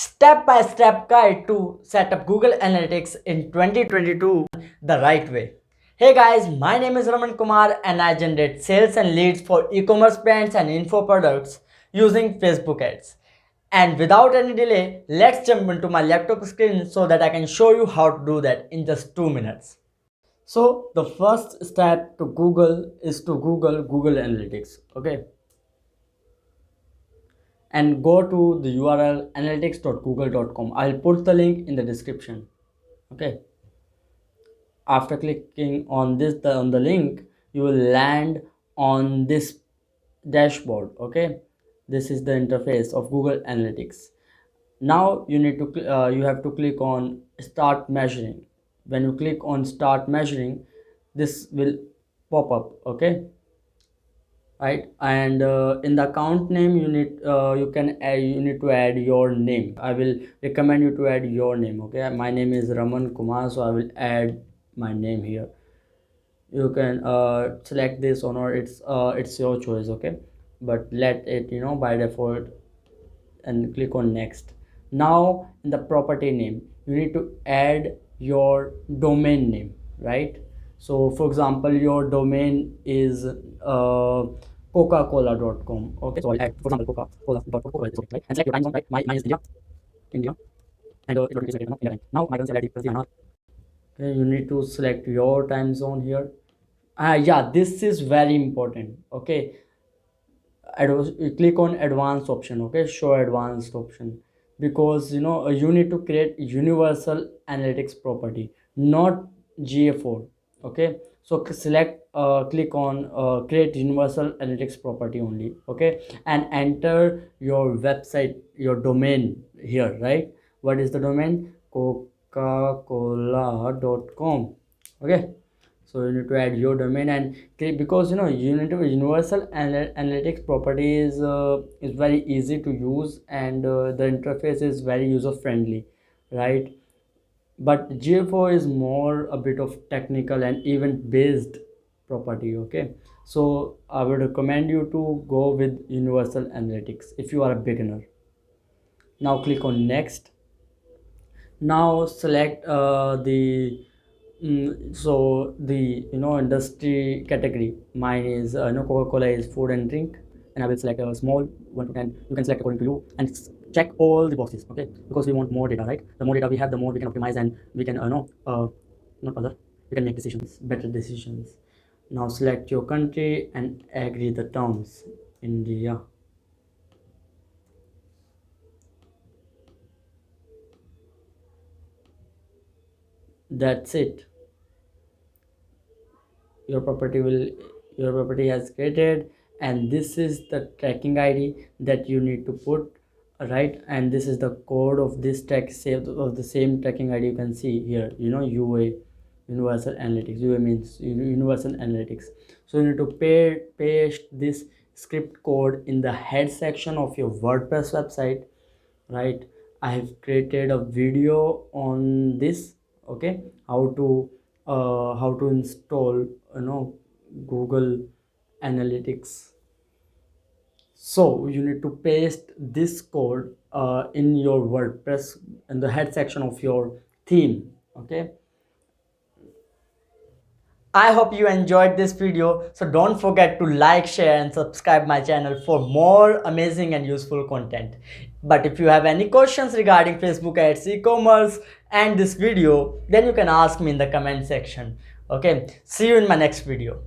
step-by-step guide to set up Google Analytics in 2022 the right way. Hey guys, my name is Raman Kumar and I generate sales and leads for e-commerce brands and info products using Facebook ads. And without any delay, let's jump into my laptop screen so that I can show you how to do that in just 2 minutes. So the first step to Google is to Google Analytics. Okay, and go to the URL analytics.google.com. I'll put the link in the description. Okay, after clicking on on the link, you will land on this dashboard. Okay, this is the interface of Google Analytics. Now you have to click on start measuring. When you click on start measuring, this will pop up. Okay, right, and in the account name you need to add your name. I will recommend you to add your name. Okay, my name is Raman Kumar, so I will add my name here. You can select this or not, it's your choice. Okay, but let it by default, and click on next. Now in the property name you need to add your domain name, right? So for example, your domain is coca-cola.com. Okay, so I'll add, for example, coca-cola.com, right? And select your time zone, right? Mine is India, and it will be selected India time. Now my time is okay, you need to select your time zone here. Yeah, this is very important. Okay, you click on advanced option. Okay, show advanced option, because you need to create universal analytics property, not GA4. Okay, so select click on create universal analytics property only. Okay, and enter your website, your domain here, right? What is the domain? coca-cola.com. Okay, so you need to add your domain, and because universal analytics property is very easy to use, and the interface is very user friendly, right? But GA4 is more a bit of technical and event based property. Okay, so I would recommend you to go with universal analytics if you are a beginner. Now click on next. Now select the so the industry category. Mine is Coca-Cola is food and drink, and I will select a small 1 to 10. You can select according to you, and check all the boxes. Okay, because we want more data, right? The more data we have, the more we can optimize, and we can not other we can make decisions, better decisions. Now select your country and agree the terms. India. That's it. Your property has created, and this is the tracking ID that you need to put, right? And this is the code of this track saved of the same tracking ID. You can see here, UA, universal analytics. UA means universal analytics. So you need to paste this script code in the head section of your WordPress website, right? I have created a video on this. Okay, how to install Google Analytics. So you need to paste this code in your WordPress in the head section of your theme. Okay, I hope you enjoyed this video. So don't forget to like, share and subscribe my channel for more amazing and useful content. But if you have any questions regarding Facebook ads, e-commerce and this video, then you can ask me in the comment section. Okay, see you in my next video.